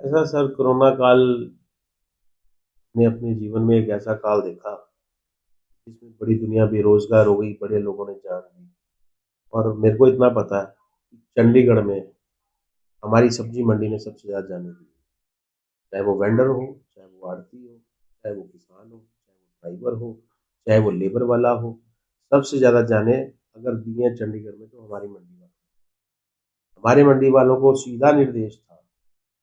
ऐसा sir corona काल ने अपने जीवन में एक ऐसा काल देखा जिसमें बड़ी दुनिया बेरोजगार हो गई, बड़े लोगों ने जान दी। और मेरे को इतना पता है कि चंडीगढ़ में हमारी सब्जी मंडी ने सबसे ज़्यादा जाने दी। चाहे वो वेंडर हो, चाहे वो आड़ती हो, चाहे वो किसान हो, चाहे वो ड्राइवर हो, चाहे वो लेबर वाला हो, सबसे ज़्यादा जाने अगर दी हैं चंडीगढ़ में तो हमारी मंडी वालों को। हमारे मंडी वालों को सीधा निर्देश था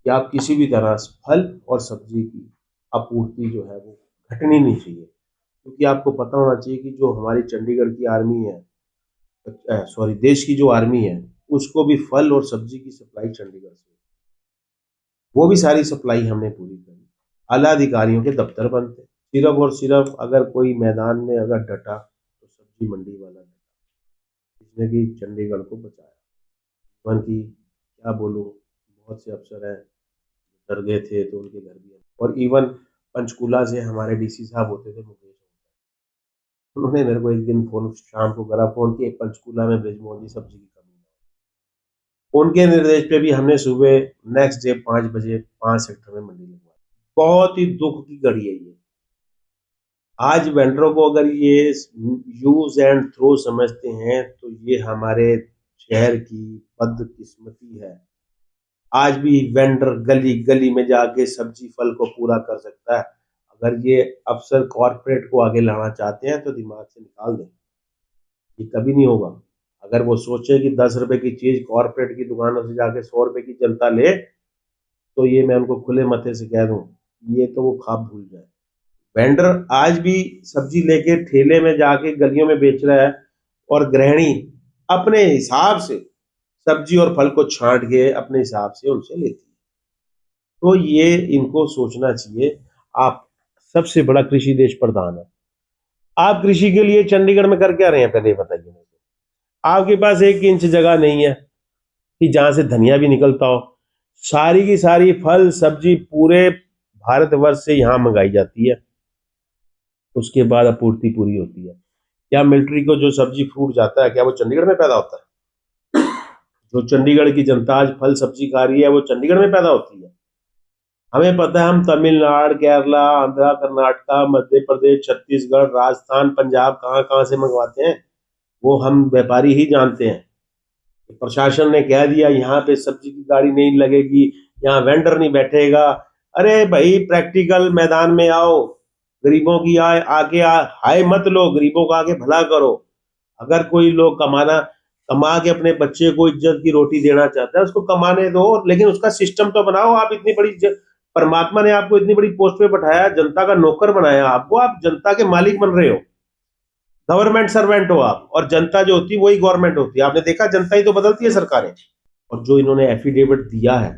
कि आप किसी भी तरह से फल और सब्जी की आपूर्ति जो है वो घटनी नहीं चाहिए, क्योंकि आपको पता होना चाहिए कि जो हमारी चंडीगढ़ की आर्मी है, सॉरी देश की जो आर्मी है, उसको भी फल और सब्जी की सप्लाई चंडीगढ़ से। वो भी सारी सप्लाई हमने पूरी करी। आला अधिकारियों के दफ्तर बंद थे। सिर्फ और सिर्फ अगर कोई मैदान में अगर डटा तो सब्जी मंडी वाला डटा, जिसने कि चंडीगढ़ को बचाया। इवन की क्या बोलूँ, बहुत से अफसर हैं डर गए थे तो उनके घर भी। और इवन पंचकूला से हमारे डीसी साहब होते थे मुकेश, उन्होंने मेरे को एक दिन फोन शाम को करा फोन कि पंचकूला में ब्रिजमोहन जी सब्जी की कमी है। उनके निर्देश पे भी हमने सुबह नेक्स्ट डे 5 बजे 5 सेक्टर में मंडी लगवाई। बहुत ही दुख की घड़ी है ये। आज वेंडरों को अगर ये यूज एंड थ्रो समझते हैं तो ये हमारे शहर की बदकिस्मती है। आज भी वेंडर गली गली में जाके सब्जी फल को पूरा कर सकता है। अगर ये अफसर कॉरपोरेट को आगे लाना चाहते हैं तो दिमाग से निकाल दें, ये कभी नहीं होगा। अगर वो सोचे कि 10 रुपए की चीज कॉरपोरेट की दुकानों से जाके 100 रुपए की जनता ले, तो ये मैं उनको खुले मथे से कह दूं, ये तो वो ख्वाब भूल जाए। वेंडर आज भी सब्जी लेके ठेले में जाके गलियों में बेच रहा है, और गृहिणी अपने हिसाब से सब्जी और फल को छांट के अपने हिसाब से उनसे लेती है। तो ये इनको सोचना चाहिए। आप सबसे बड़ा कृषि देश प्रधान है, आप कृषि के लिए चंडीगढ़ में कर क्या रहे हैं, पहले ये बताइए मुझे। आपके पास 1 इंच जगह नहीं है कि जहां से धनिया भी निकलता हो। सारी की सारी फल सब्जी पूरे भारतवर्ष से यहाँ मंगाई जाती है, उसके बाद आपूर्ति पूरी होती है। क्या मिलिट्री को जो सब्जी फ्रूट जाता है क्या वो चंडीगढ़ में पैदा होता है? जो चंडीगढ़ की जनता आज फल सब्जी खा रही है वो चंडीगढ़ में पैदा होती है। हमें पता है, हम तमिलनाडु, केरला, आंध्रा, कर्नाटका, मध्य प्रदेश, छत्तीसगढ़, राजस्थान, पंजाब कहाँ कहाँ से मंगवाते हैं, वो हम व्यापारी ही जानते हैं। प्रशासन ने कह दिया यहाँ पे सब्जी की गाड़ी नहीं लगेगी, यहाँ वेंडर नहीं बैठेगा। अरे भाई, प्रैक्टिकल मैदान में आओ, गरीबों की आए आके हाय मत लो, गरीबों का आगे भला करो। अगर कोई लोग कमा के अपने बच्चे को इज्जत की रोटी देना चाहता है, उसको कमाने दो, लेकिन उसका सिस्टम तो बनाओ। आप इतनी बड़ी परमात्मा ने आपको इतनी बड़ी पोस्ट पे बैठाया, जनता का नौकर बनाया आपको, आप जनता के मालिक बन रहे हो। गवर्नमेंट सर्वेंट हो आप, और जनता जो होती है वही गवर्नमेंट होती है। आपने देखा, जनता ही तो बदलती है सरकारें। और जो इन्होंने एफिडेविट दिया है,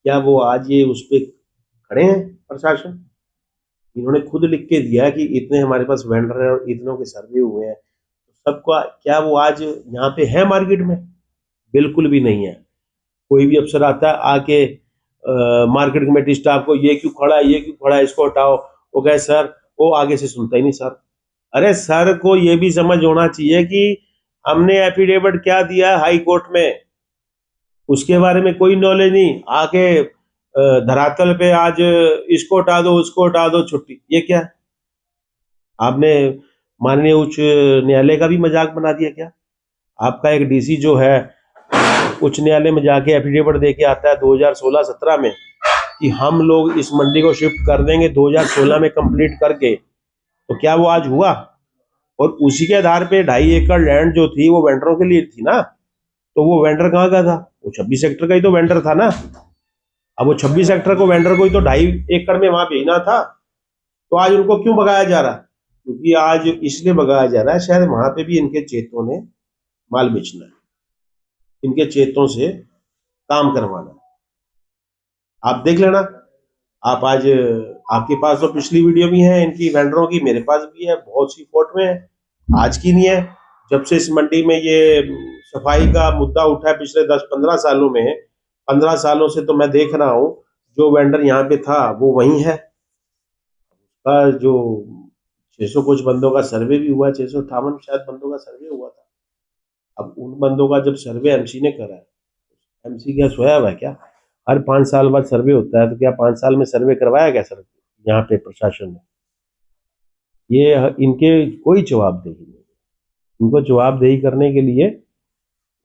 क्या वो आज ये उस पर खड़े हैं प्रशासन? इन्होंने खुद लिख के दिया है कि इतने हमारे पास वेंडर है और इतनों के सर्वे हुए हैं, तो सबका क्या वो आज यहाँ पे है मार्केट में? बिल्कुल भी नहीं है। कोई भी अफसर आता है आके मार्केट कमेटी स्टाफ को, ये क्यों खड़ा है, ये क्यों खड़ा है, इसको हटाओ, वो कहे सर, वो आगे से सुनता ही नहीं सर। अरे सर को ये भी समझ होना चाहिए कि हमने एफिडेविट क्या दिया है हाई कोर्ट में, उसके बारे में कोई नॉलेज नहीं। आके धरातल पे आज इसको हटा दो, उसको हटा दो, छुट्टी, ये क्या है? आपने माननीय उच्च न्यायालय का भी मजाक बना दिया क्या? आपका एक डीसी जो है उच्च न्यायालय में जाके एफिडेविट दे के आता है 2016-17 में कि हम लोग इस मंडी को शिफ्ट कर देंगे 2016 में कंप्लीट करके, तो क्या वो आज हुआ? और उसी के आधार पे 2.5 एकड़ लैंड जो थी वो वेंडरों के लिए थी ना, तो वो वेंडर कहाँ का था? वो 26 सेक्टर का ही तो वेंडर था ना। अब वो 26 सेक्टर को वेंडर को ही तो 2.5 एकड़ में वहां भेजना था। तो आज उनको क्यों भगाया जा रहा है? क्योंकि आज इसलिए भगाया जा रहा है, शायद वहां पे भी इनके चेतों ने माल बेचना है, इनके चेतों से काम करवाना है। आप देख लेना। आप आज, आपके पास तो पिछली वीडियो भी है इनकी वेंडरों की, मेरे पास भी है, बहुत सी फोटो में है, आज की नहीं है। जब से इस मंडी में ये सफाई का मुद्दा उठा है पिछले 10-15 सालों में, 15 सालों से तो मैं देख रहा हूँ जो वेंडर यहाँ पे था वो वही है। का जो 600 कुछ बंदों का सर्वे भी हुआ, 658 शायद बंदों का सर्वे हुआ था। अब उन बंदों का जब सर्वे एमसी ने करा है, एमसी क्या सोया हुआ है क्या? हर 5 साल बाद सर्वे होता है, तो क्या 5 साल में सर्वे करवाया क्या सर यहाँ पे प्रशासन ने? ये इनके कोई जवाबदेही नहीं है। इनको जवाबदेही करने के लिए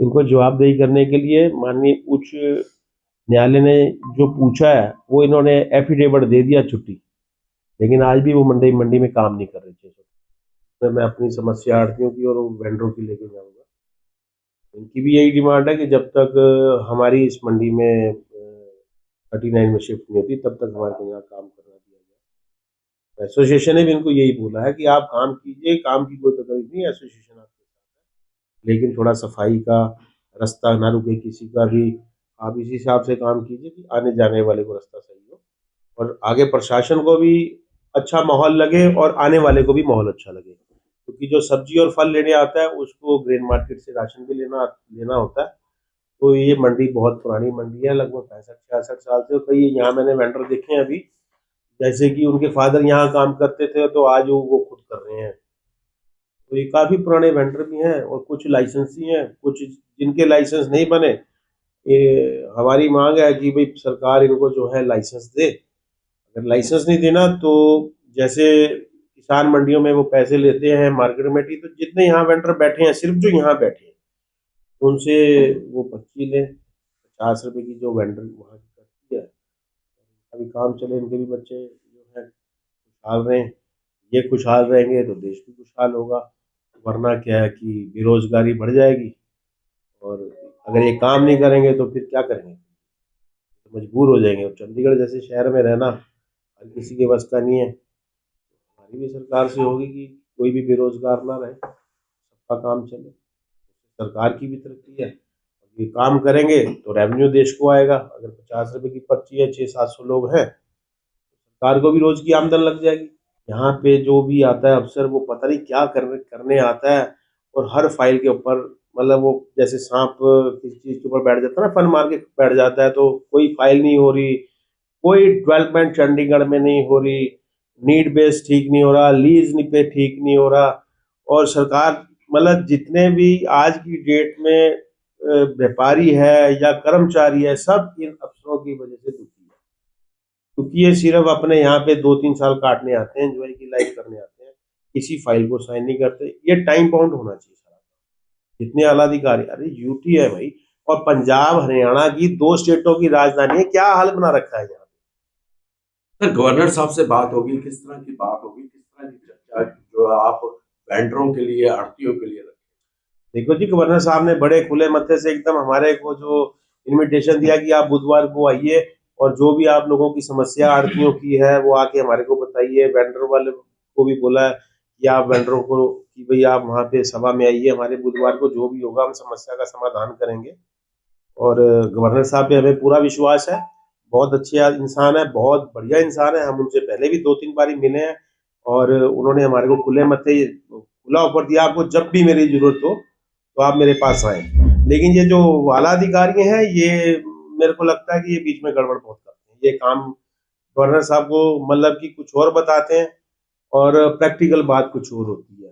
इनको जवाबदेही करने के लिए माननीय उच्च न्यायालय ने जो पूछा है वो इन्होंने एफिडेविट दे दिया छुट्टी, लेकिन आज भी वो मंडी मंडी में काम नहीं कर रहे थे। तो मैं अपनी समस्या आड़तियों की और वेंडरों की लेके जाऊंगा। इनकी भी यही डिमांड है कि जब तक हमारी इस मंडी में 39 में शिफ्ट नहीं होती तब तक हमारे को यहाँ काम करना दिया जाए। एसोसिएशन ने भी इनको यही बोला है कि आप काम कीजिए, काम की कोई तकलीफ नहीं है, एसोसिएशन आपके साथ है, लेकिन थोड़ा सफाई का रास्ता ना रुके किसी का भी। आप इसी हिसाब से काम कीजिए कि आने जाने वाले को रास्ता सही हो और आगे प्रशासन को भी अच्छा माहौल लगे और आने वाले को भी माहौल अच्छा लगे, क्योंकि जो सब्जी और फल लेने आता है उसको ग्रेन मार्केट से राशन भी लेना लेना होता है। तो ये मंडी बहुत पुरानी मंडी है, लगभग 65-66 साल से। कई यहाँ मैंने वेंडर देखे हैं अभी, जैसे कि उनके फादर यहाँ काम करते थे तो आज वो खुद कर रहे हैं। तो ये काफी पुराने वेंडर भी हैं और कुछ लाइसेंसी हैं, कुछ जिनके लाइसेंस नहीं बने। ये हमारी मांग है कि भाई सरकार इनको जो है लाइसेंस दे। अगर लाइसेंस नहीं देना तो जैसे किसान मंडियों में वो पैसे लेते हैं मार्केट कमेटी, तो जितने यहाँ वेंडर बैठे हैं, सिर्फ जो यहाँ बैठे हैं उनसे वो पर्ची लें 50 रुपए की, जो वेंडर वहाँ की करती है। अभी काम चले, इनके भी बच्चे जो है खुशहाल रहें, ये खुशहाल रहेंगे तो देश भी खुशहाल होगा। वरना क्या है कि बेरोजगारी बढ़ जाएगी और अगर ये काम नहीं करेंगे तो फिर क्या करेंगे, तो मजबूर हो जाएंगे। और चंडीगढ़ जैसे शहर में रहना हर किसी के बस का नहीं है। हमारी भी सरकार से होगी कि कोई भी बेरोजगार ना रहे, सबका काम चले, सरकार की भी तरक्की है। ये काम करेंगे तो रेवेन्यू देश को आएगा। अगर 50 रुपए की पर्ची है, 600-700 लोग हैं, सरकार को भी रोज की आमदन लग जाएगी। यहाँ पे जो भी आता है अफसर वो पता नहीं क्या करने आता है, और हर फाइल के ऊपर मतलब वो जैसे सांप किसी चीज के ऊपर बैठ जाता है ना, फन मार के बैठ जाता है, तो कोई फाइल नहीं हो रही, कोई डेवलपमेंट चंडीगढ़ में नहीं हो रही, नीड बेस ठीक नहीं हो रहा, लीज नहीं पे ठीक नहीं हो रहा। और सरकार मतलब जितने भी आज की डेट में व्यापारी है या कर्मचारी है, सब इन अफसरों की वजह से दुखी है, क्योंकि ये सिर्फ अपने यहाँ पे 2-3 साल काटने आते हैं, एंजॉय की लाइफ करने आते हैं, किसी फाइल को साइन नहीं करते। ये टाइम बाउंड होना चाहिए सारा। जितने आला अधिकारी, अरे यूटी है भाई, और पंजाब हरियाणा की 2 स्टेटों की राजधानी है, क्या हाल बना रखा है यहाँ। सर गवर्नर साहब से बात होगी, किस तरह की बात होगी, किस तरह की चर्चा जो आप वेंडरों के लिए, आड़तियों के लिए रखें? देखो जी, गवर्नर साहब ने बड़े खुले मत्थे से एकदम हमारे को जो इनविटेशन दिया कि आप बुधवार को आइए और जो भी आप लोगों की समस्या आड़तियों की है वो आके हमारे को बताइए। वेंडर वाले को भी बोला है कि आप वेंडरों को कि भाई आप वहाँ पे सभा में आइए, हमारे बुधवार को जो भी होगा हम समस्या का समाधान करेंगे। और गवर्नर साहब पे हमें पूरा विश्वास है, बहुत अच्छे इंसान है, बहुत बढ़िया इंसान है। हम उनसे पहले भी 2-3 बारी मिले हैं और उन्होंने हमारे को खुले मत्थे खुला ऑफर दिया, आपको जब भी मेरी जरूरत हो तो आप मेरे पास आए। लेकिन ये जो वाला अधिकारी हैं, ये मेरे को लगता है कि ये बीच में गड़बड़ बहुत करते हैं। ये काम गवर्नर साहब को मतलब कि कुछ और बताते हैं और प्रैक्टिकल बात कुछ और होती है।